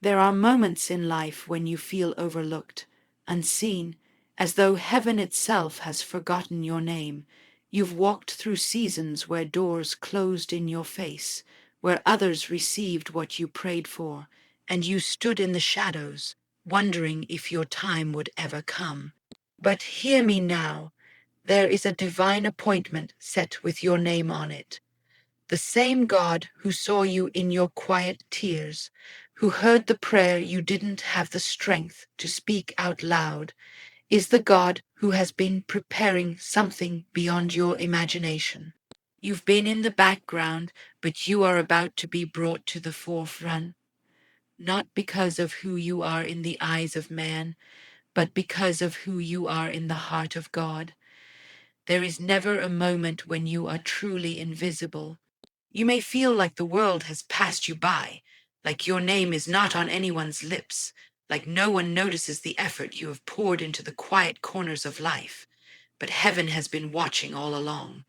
There are moments in life when you feel overlooked, unseen, as though heaven itself has forgotten your name. You've walked through seasons where doors closed in your face, where others received what you prayed for, and you stood in the shadows, wondering if your time would ever come. But hear me now, there is a divine appointment set with your name on it. The same God who saw you in your quiet tears, who heard the prayer you didn't have the strength to speak out loud, is the God who has been preparing something beyond your imagination. You've been in the background, but you are about to be brought to the forefront, not because of who you are in the eyes of man, but because of who you are in the heart of God. There is never a moment when you are truly invisible. You may feel like the world has passed you by, like your name is not on anyone's lips, like no one notices the effort you have poured into the quiet corners of life. But heaven has been watching all along.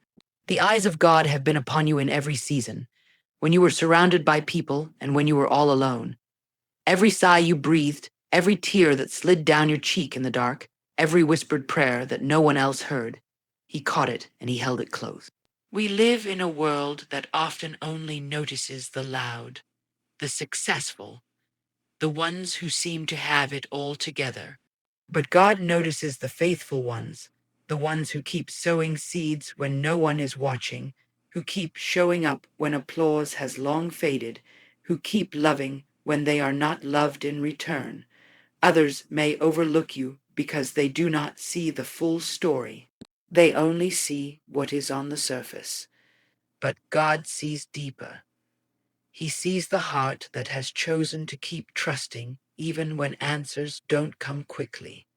The eyes of God have been upon you in every season, when you were surrounded by people and when you were all alone. Every sigh you breathed, every tear that slid down your cheek in the dark, every whispered prayer that no one else heard, he caught it and he held it close. We live in a world that often only notices the loud, the successful, the ones who seem to have it all together. But God notices the faithful ones, the ones who keep sowing seeds when no one is watching, who keep showing up when applause has long faded, who keep loving when they are not loved in return. Others may overlook you because they do not see the full story. They only see what is on the surface. But God sees deeper. He sees the heart that has chosen to keep trusting even when answers don't come quickly.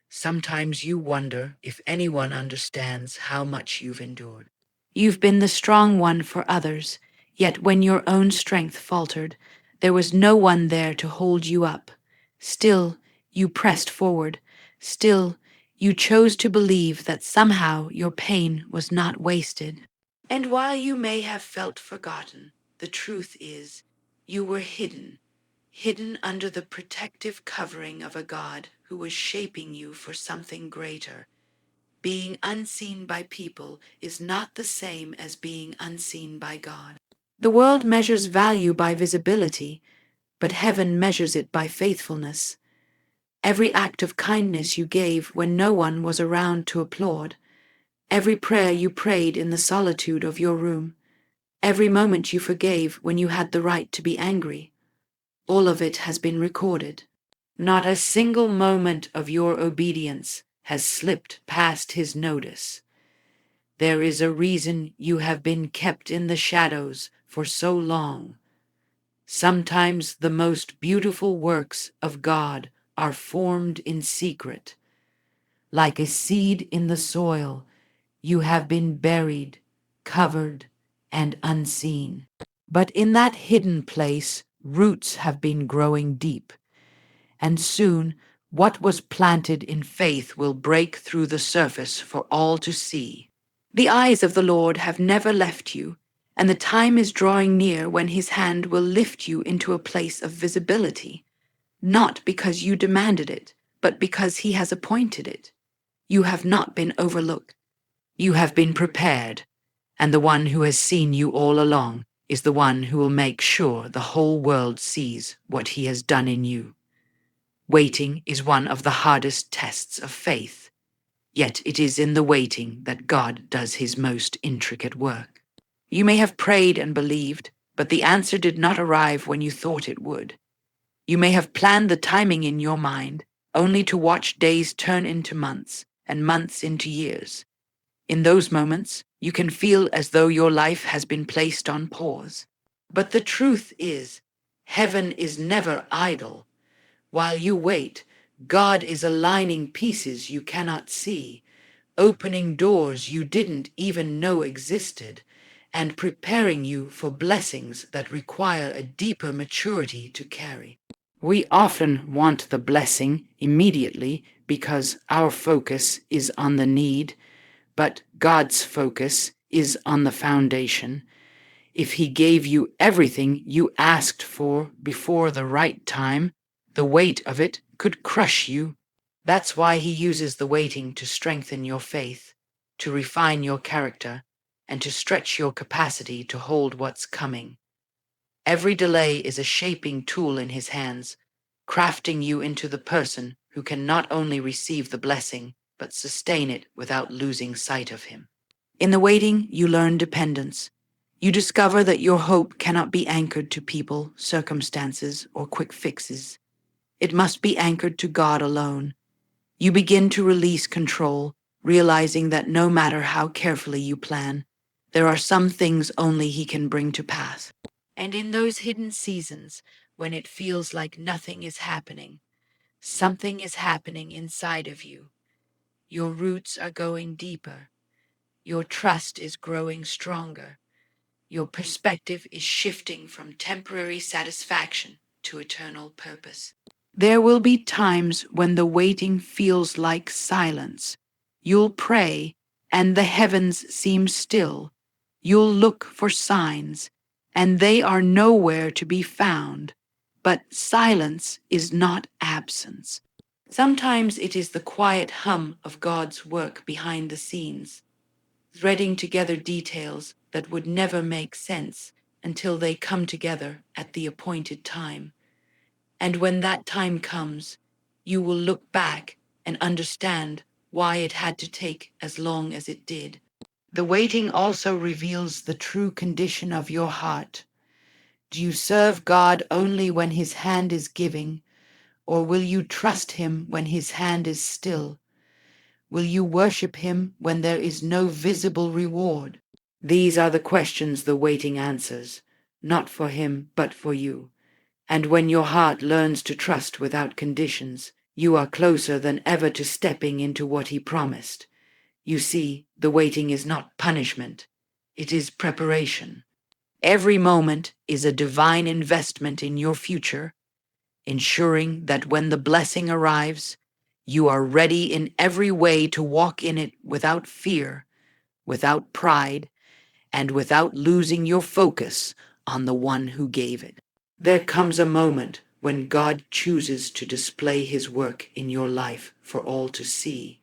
Sometimes you wonder if anyone understands how much you've endured. You've been the strong one for others, yet when your own strength faltered, there was no one there to hold you up. Still, you pressed forward. Still, you chose to believe that somehow your pain was not wasted. And while you may have felt forgotten, the truth is, you were hidden under the protective covering of a God who was shaping you for something greater. Being unseen by people is not the same as being unseen by God. The world measures value by visibility, but heaven measures it by faithfulness. Every act of kindness you gave when no one was around to applaud, every prayer you prayed in the solitude of your room, every moment you forgave when you had the right to be angry, all of it has been recorded. Not a single moment of your obedience has slipped past his notice. There is a reason you have been kept in the shadows for so long. Sometimes the most beautiful works of God are formed in secret. Like a seed in the soil, you have been buried, covered, and unseen. But in that hidden place, roots have been growing deep. And soon, what was planted in faith will break through the surface for all to see. The eyes of the Lord have never left you, and the time is drawing near when his hand will lift you into a place of visibility, not because you demanded it, but because he has appointed it. You have not been overlooked. You have been prepared, and the one who has seen you all along is the one who will make sure the whole world sees what he has done in you. Waiting is one of the hardest tests of faith, yet it is in the waiting that God does his most intricate work. You may have prayed and believed, but the answer did not arrive when you thought it would. You may have planned the timing in your mind, only to watch days turn into months and months into years. In those moments, you can feel as though your life has been placed on pause. But the truth is, heaven is never idle. While you wait, God is aligning pieces you cannot see, opening doors you didn't even know existed, and preparing you for blessings that require a deeper maturity to carry. We often want the blessing immediately because our focus is on the need, but God's focus is on the foundation. If he gave you everything you asked for before the right time, the weight of it could crush you. That's why he uses the waiting to strengthen your faith, to refine your character, and to stretch your capacity to hold what's coming. Every delay is a shaping tool in his hands, crafting you into the person who can not only receive the blessing, but sustain it without losing sight of him. In the waiting, you learn dependence. You discover that your hope cannot be anchored to people, circumstances, or quick fixes. It must be anchored to God alone. You begin to release control, realizing that no matter how carefully you plan, there are some things only he can bring to pass. And in those hidden seasons, when it feels like nothing is happening, something is happening inside of you. Your roots are going deeper. Your trust is growing stronger. Your perspective is shifting from temporary satisfaction to eternal purpose. There will be times when the waiting feels like silence. You'll pray, and the heavens seem still. You'll look for signs, and they are nowhere to be found. But silence is not absence. Sometimes it is the quiet hum of God's work behind the scenes, threading together details that would never make sense until they come together at the appointed time. And when that time comes, you will look back and understand why it had to take as long as it did. The waiting also reveals the true condition of your heart. Do you serve God only when his hand is giving, or will you trust him when his hand is still? Will you worship him when there is no visible reward? These are the questions the waiting answers, not for him, but for you. And when your heart learns to trust without conditions, you are closer than ever to stepping into what he promised. You see, the waiting is not punishment. It is preparation. Every moment is a divine investment in your future, ensuring that when the blessing arrives, you are ready in every way to walk in it without fear, without pride, and without losing your focus on the one who gave it. There comes a moment when God chooses to display his work in your life for all to see.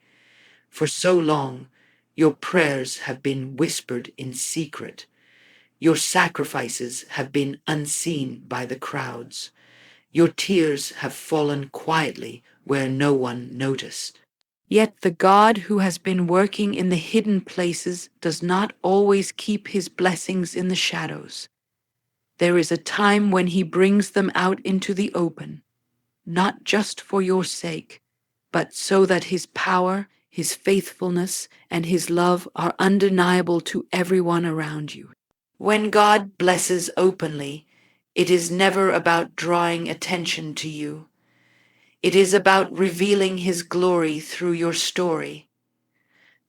For so long, your prayers have been whispered in secret. Your sacrifices have been unseen by the crowds. Your tears have fallen quietly where no one noticed. Yet the God who has been working in the hidden places does not always keep his blessings in the shadows. There is a time when he brings them out into the open, not just for your sake, but so that his power, his faithfulness, and his love are undeniable to everyone around you. When God blesses openly, it is never about drawing attention to you. It is about revealing his glory through your story.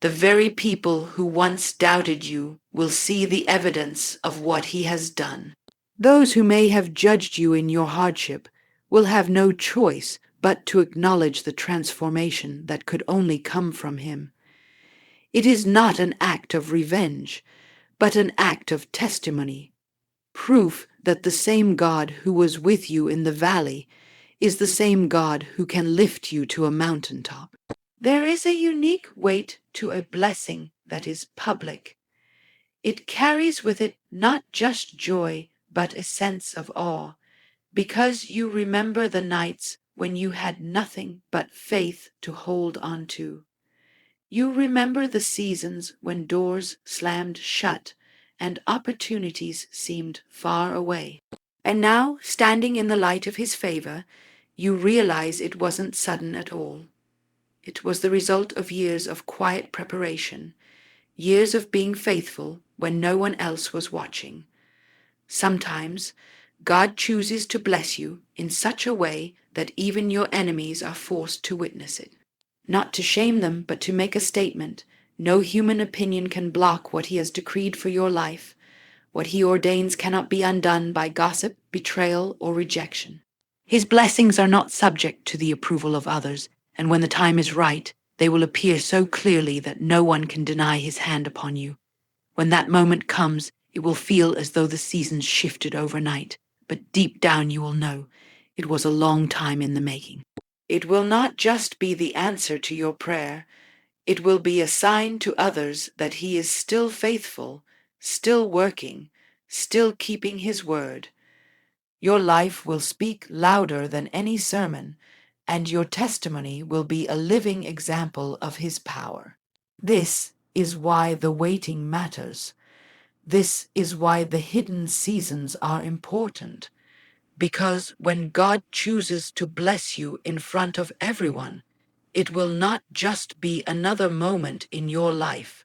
The very people who once doubted you will see the evidence of what he has done. Those who may have judged you in your hardship will have no choice but to acknowledge the transformation that could only come from him. It is not an act of revenge, but an act of testimony, proof that the same God who was with you in the valley is the same God who can lift you to a mountaintop. There is a unique weight to a blessing that is public. It carries with it not just joy, but a sense of awe, because you remember the nights when you had nothing but faith to hold on to. You remember the seasons when doors slammed shut and opportunities seemed far away. And now, standing in the light of his favor, you realize it wasn't sudden at all. It was the result of years of quiet preparation, years of being faithful when no one else was watching. Sometimes, God chooses to bless you in such a way that even your enemies are forced to witness it. Not to shame them, but to make a statement. No human opinion can block what he has decreed for your life. What he ordains cannot be undone by gossip, betrayal, or rejection. His blessings are not subject to the approval of others, and when the time is right, they will appear so clearly that no one can deny his hand upon you. When that moment comes, It will feel as though the seasons shifted overnight, but deep down you will know it was a long time in the making. It will not just be the answer to your prayer, it will be a sign to others that He is still faithful, still working, still keeping His word. Your life will speak louder than any sermon, and your testimony will be a living example of His power. This is why the waiting matters. This is why the hidden seasons are important. Because when God chooses to bless you in front of everyone, it will not just be another moment in your life.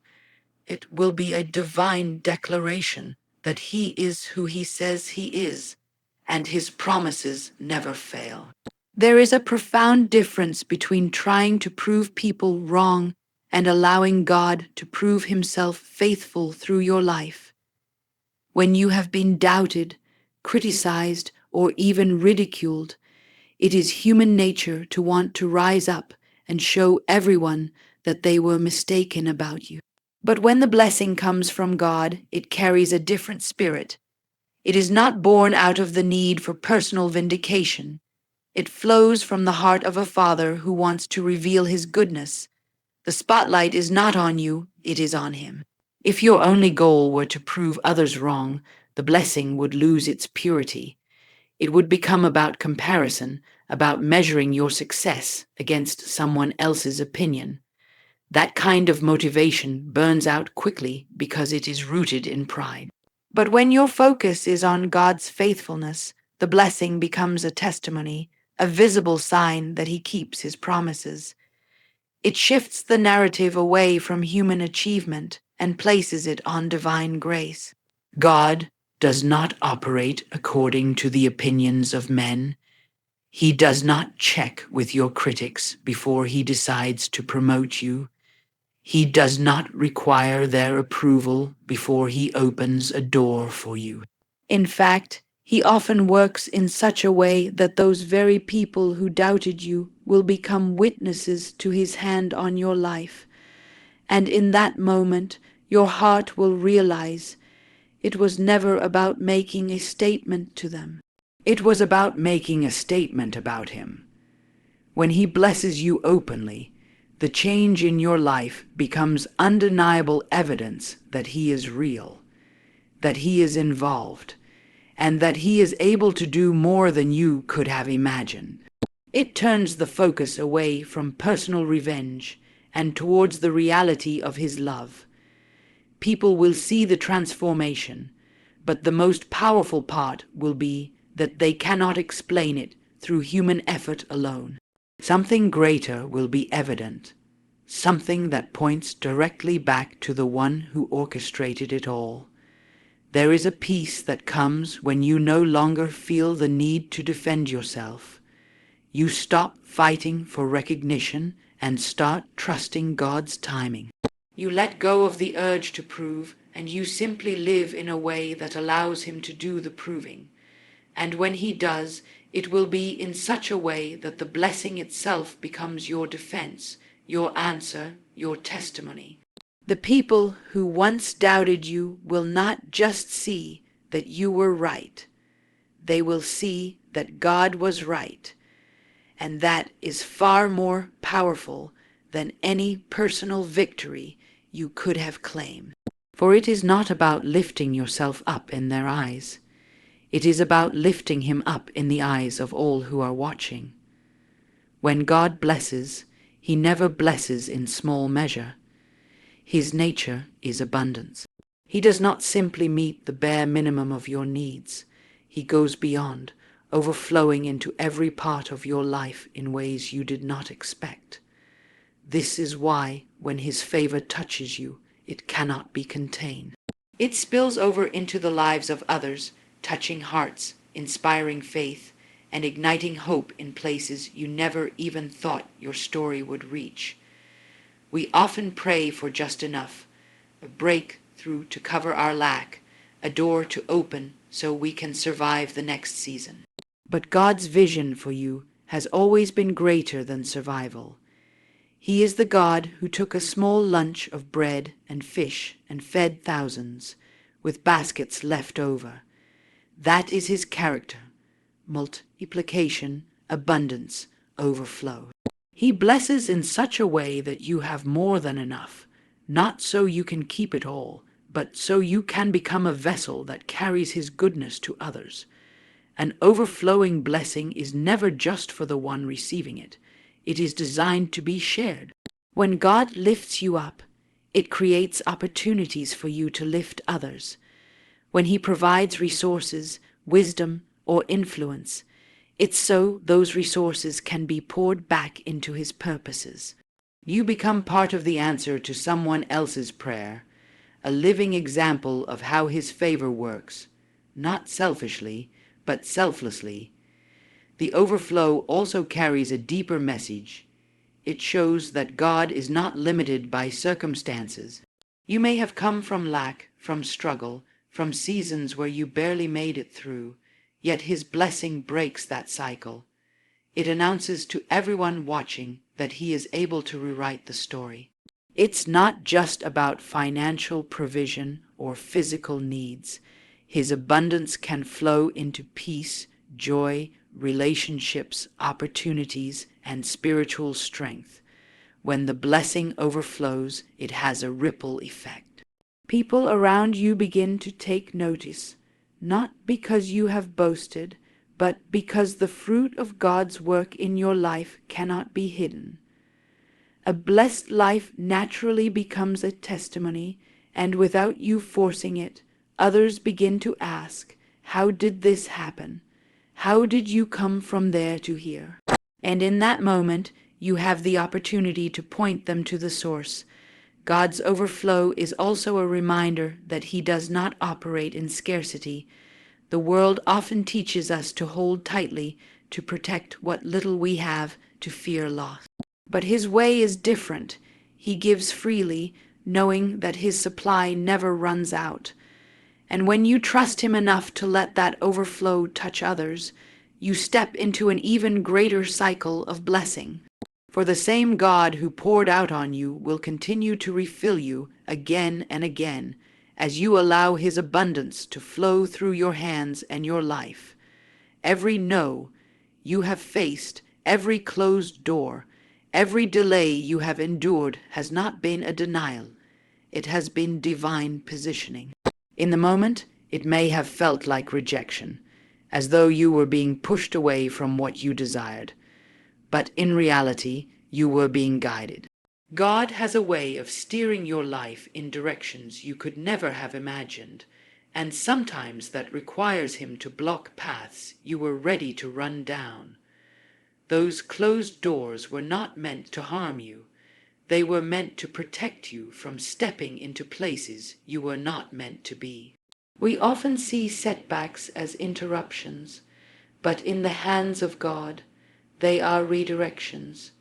It will be a divine declaration that He is who He says He is, and His promises never fail. There is a profound difference between trying to prove people wrong and allowing God to prove Himself faithful through your life. When you have been doubted, criticized, or even ridiculed, it is human nature to want to rise up and show everyone that they were mistaken about you. But when the blessing comes from God, it carries a different spirit. It is not born out of the need for personal vindication. It flows from the heart of a father who wants to reveal his goodness. The spotlight is not on you, it is on Him. If your only goal were to prove others wrong, the blessing would lose its purity. It would become about comparison, about measuring your success against someone else's opinion. That kind of motivation burns out quickly because it is rooted in pride. But when your focus is on God's faithfulness, the blessing becomes a testimony, a visible sign that He keeps His promises. It shifts the narrative away from human achievement and places it on divine grace. God does not operate according to the opinions of men. He does not check with your critics before He decides to promote you. He does not require their approval before He opens a door for you. In fact, He often works in such a way that those very people who doubted you will become witnesses to His hand on your life. And in that moment, your heart will realize it was never about making a statement to them. It was about making a statement about Him. When He blesses you openly, the change in your life becomes undeniable evidence that He is real, that He is involved, and that He is able to do more than you could have imagined. It turns the focus away from personal revenge and towards the reality of His love. People will see the transformation, but the most powerful part will be that they cannot explain it through human effort alone. Something greater will be evident, something that points directly back to the one who orchestrated it all. There is a peace that comes when you no longer feel the need to defend yourself. You stop fighting for recognition and start trusting God's timing. You let go of the urge to prove, and you simply live in a way that allows Him to do the proving. And when He does, it will be in such a way that the blessing itself becomes your defense, your answer, your testimony. The people who once doubted you will not just see that you were right. They will see that God was right. And that is far more powerful than any personal victory you could have claimed. For it is not about lifting yourself up in their eyes. It is about lifting Him up in the eyes of all who are watching. When God blesses, He never blesses in small measure. His nature is abundance. He does not simply meet the bare minimum of your needs. He goes beyond, overflowing into every part of your life in ways you did not expect. This is why, when His favor touches you, it cannot be contained. It spills over into the lives of others, touching hearts, inspiring faith, and igniting hope in places you never even thought your story would reach. We often pray for just enough, a breakthrough to cover our lack, a door to open so we can survive the next season. But God's vision for you has always been greater than survival. He is the God who took a small lunch of bread and fish and fed thousands, with baskets left over. That is his character: multiplication, abundance, overflow. He blesses in such a way that you have more than enough, not so you can keep it all, but so you can become a vessel that carries his goodness to others. An overflowing blessing is never just for the one receiving it. It is designed to be shared. When God lifts you up, it creates opportunities for you to lift others. When he provides resources, wisdom, or influence, it's so those resources can be poured back into his purposes. You become part of the answer to someone else's prayer, a living example of how his favor works, not selfishly, but selflessly. The overflow also carries a deeper message. It shows that God is not limited by circumstances. You may have come from lack, from struggle, from seasons where you barely made it through, yet his blessing breaks that cycle. It announces to everyone watching that he is able to rewrite the story. It's not just about financial provision or physical needs. His abundance can flow into peace, joy, relationships, opportunities, and spiritual strength. When the blessing overflows, it has a ripple effect. People around you begin to take notice, not because you have boasted, but because the fruit of God's work in your life cannot be hidden. A blessed life naturally becomes a testimony, and without you forcing it, others begin to ask, "How did this happen? How did you come from there to here?" And in that moment, you have the opportunity to point them to the source. God's overflow is also a reminder that he does not operate in scarcity. The world often teaches us to hold tightly, to protect what little we have, to fear loss. But his way is different. He gives freely, knowing that his supply never runs out. And when you trust him enough to let that overflow touch others, you step into an even greater cycle of blessing. For the same God who poured out on you will continue to refill you again and again, as you allow his abundance to flow through your hands and your life. Every no you have faced, every closed door, every delay you have endured has not been a denial. It has been divine positioning. In the moment, it may have felt like rejection, as though you were being pushed away from what you desired. But in reality, you were being guided. God has a way of steering your life in directions you could never have imagined, and sometimes that requires him to block paths you were ready to run down. Those closed doors were not meant to harm you. They were meant to protect you from stepping into places you were not meant to be. We often see setbacks as interruptions, but in the hands of God, they are redirections.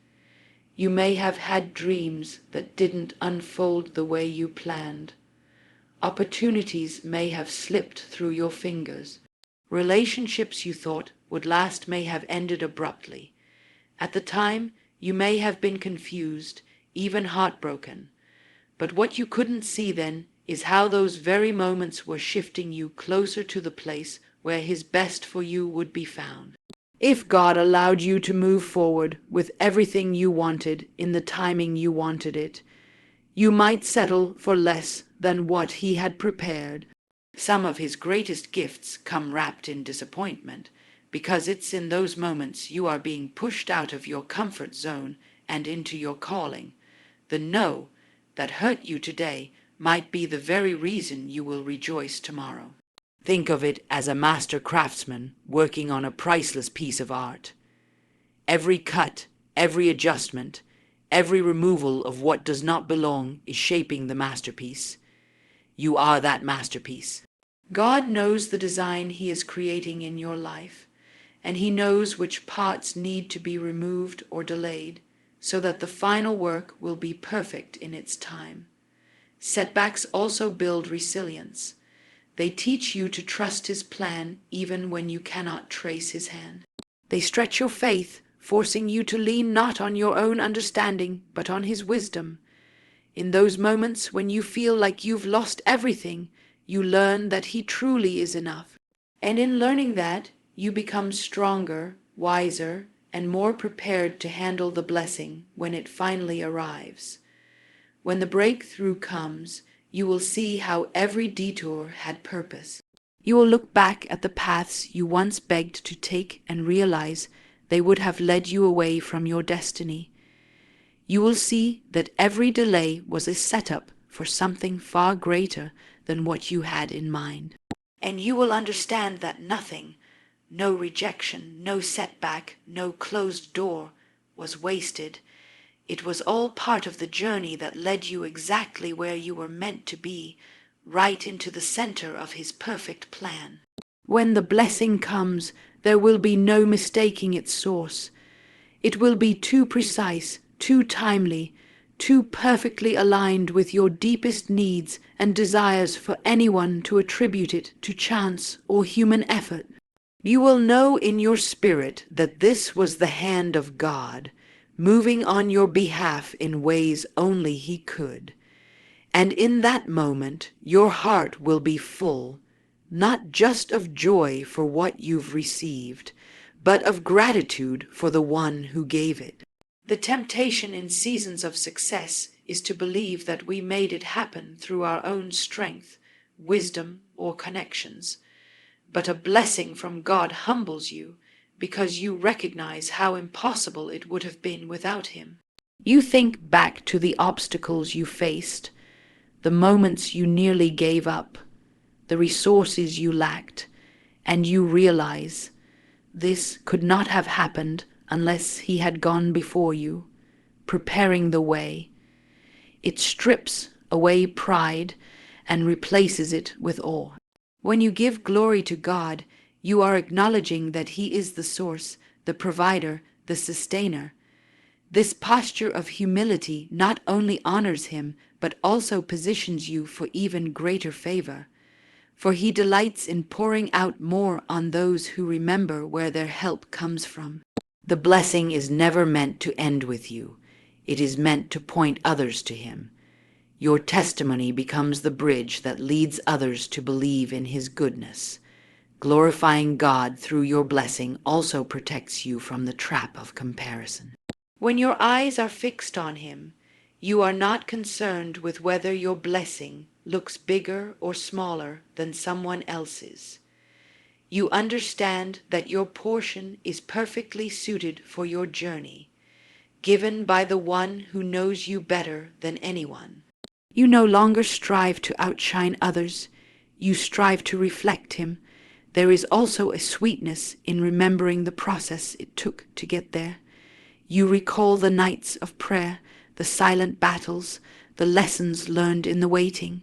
You may have had dreams that didn't unfold the way you planned. Opportunities may have slipped through your fingers. Relationships you thought would last may have ended abruptly. At the time, you may have been confused, even heartbroken. But what you couldn't see then is how those very moments were shifting you closer to the place where his best for you would be found. If God allowed you to move forward with everything you wanted in the timing you wanted it, you might settle for less than what he had prepared. Some of his greatest gifts come wrapped in disappointment, because it's in those moments you are being pushed out of your comfort zone and into your calling. The no that hurt you today might be the very reason you will rejoice tomorrow. Think of it as a master craftsman working on a priceless piece of art. Every cut, every adjustment, every removal of what does not belong is shaping the masterpiece. You are that masterpiece. God knows the design he is creating in your life, and he knows which parts need to be removed or delayed, so that the final work will be perfect in its time. Setbacks also build resilience. They teach you to trust his plan even when you cannot trace his hand. They stretch your faith, forcing you to lean not on your own understanding, but on his wisdom. In those moments when you feel like you've lost everything, you learn that he truly is enough. And in learning that, you become stronger, wiser, and more prepared to handle the blessing when it finally arrives. When the breakthrough comes, you will see how every detour had purpose. You will look back at the paths you once begged to take and realize they would have led you away from your destiny. You will see that every delay was a setup for something far greater than what you had in mind. And you will understand that nothing, no rejection, no setback, no closed door, was wasted. It was all part of the journey that led you exactly where you were meant to be, right into the center of his perfect plan. When the blessing comes, there will be no mistaking its source. It will be too precise, too timely, too perfectly aligned with your deepest needs and desires for anyone to attribute it to chance or human effort. You will know in your spirit that this was the hand of God, moving on your behalf in ways only he could. And in that moment, your heart will be full, not just of joy for what you've received, but of gratitude for the one who gave it. The temptation in seasons of success is to believe that we made it happen through our own strength, wisdom, or connections. But a blessing from God humbles you because you recognize how impossible it would have been without him. You think back to the obstacles you faced, the moments you nearly gave up, the resources you lacked, and you realize this could not have happened unless he had gone before you, preparing the way. It strips away pride and replaces it with awe. When you give glory to God, you are acknowledging that he is the source, the provider, the sustainer. This posture of humility not only honors him, but also positions you for even greater favor. For he delights in pouring out more on those who remember where their help comes from. The blessing is never meant to end with you. It is meant to point others to him. Your testimony becomes the bridge that leads others to believe in his goodness. Glorifying God through your blessing also protects you from the trap of comparison. When your eyes are fixed on him, you are not concerned with whether your blessing looks bigger or smaller than someone else's. You understand that your portion is perfectly suited for your journey, given by the one who knows you better than anyone. You no longer strive to outshine others. You strive to reflect him. There is also a sweetness in remembering the process it took to get there. You recall the nights of prayer, the silent battles, the lessons learned in the waiting.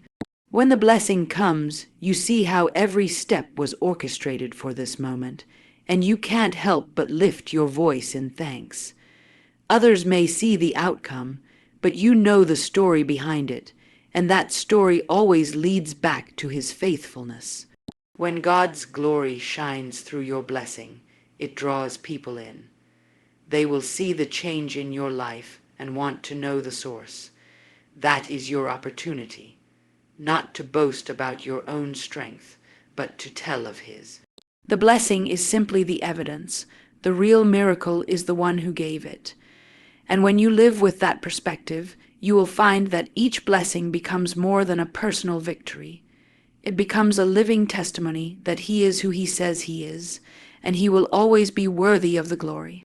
When the blessing comes, you see how every step was orchestrated for this moment, and you can't help but lift your voice in thanks. Others may see the outcome, but you know the story behind it, and that story always leads back to his faithfulness. When God's glory shines through your blessing, it draws people in. They will see the change in your life and want to know the source. That is your opportunity, not to boast about your own strength, but to tell of his. The blessing is simply the evidence. The real miracle is the one who gave it. And when you live with that perspective, you will find that each blessing becomes more than a personal victory. It becomes a living testimony that he is who he says he is, and he will always be worthy of the glory.